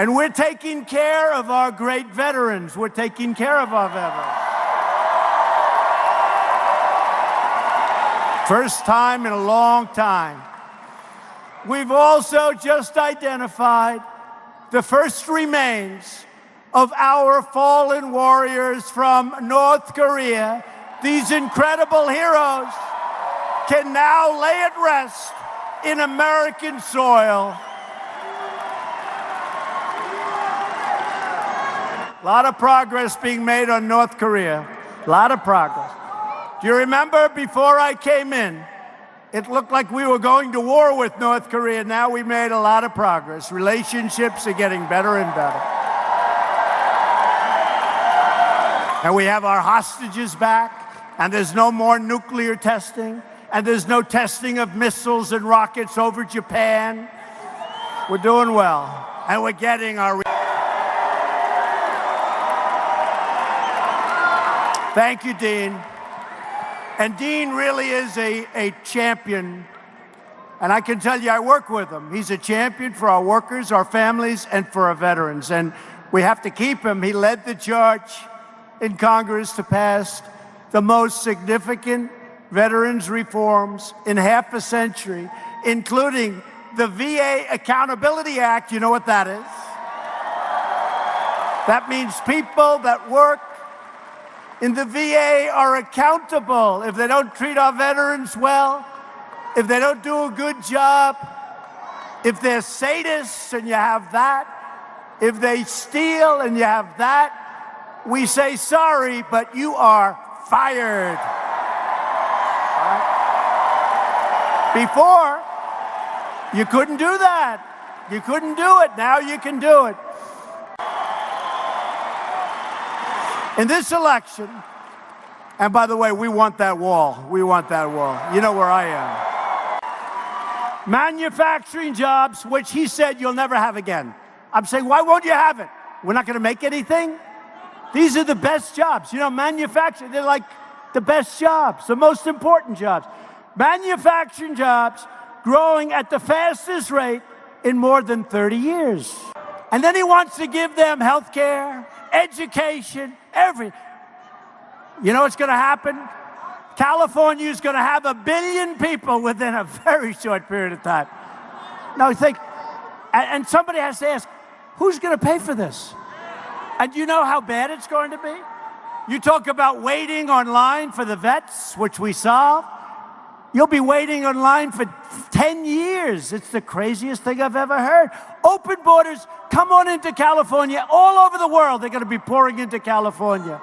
And we're taking care of our great veterans. We're taking care of our veterans. First time in a long time. We've also just identified the first remains of our fallen warriors from North Korea. These incredible heroes can now lay at rest in American soil. A lot of progress being made on North Korea. A lot of progress. Do you remember before I came in, it looked like we were going to war with North Korea. Now we made a lot of progress. Relationships are getting better and better. And we have our hostages back, and there's no more nuclear testing, and there's no testing of missiles and rockets over Japan. We're doing well, and we're getting our... Thank you, Dean. And Dean really is a champion. And I can tell you, I work with him. He's a champion for our workers, our families, and for our veterans. And we have to keep him. He led the charge in Congress to pass the most significant veterans reforms in half a century, including the VA Accountability Act. You know what that is? That means people that work in the VA are accountable if they don't treat our veterans well, if they don't do a good job, if they're sadists and you have that, if they steal and you have that. We say sorry, but you are fired. Before, you couldn't do that. You couldn't do it. Now you can do it. In this election, and by the way, we want that wall. We want that wall. You know where I am. Manufacturing jobs, which he said you'll never have again. I'm saying, why won't you have it? We're not going to make anything? These are the best jobs. You know, manufacturing, they're like the best jobs, the most important jobs. Manufacturing jobs growing at the fastest rate in more than 30 years. And then he wants to give them health care, education, everything. You know what's going to happen? California is going to have 1 billion people within a very short period of time. Now, you think, and somebody has to ask, who's going to pay for this? And you know how bad it's going to be? You talk about waiting online for the vets, which we solved. You'll be waiting online for 10 years. It's the craziest thing I've ever heard. Open borders, come on into California. All over the world, they're going to be pouring into California.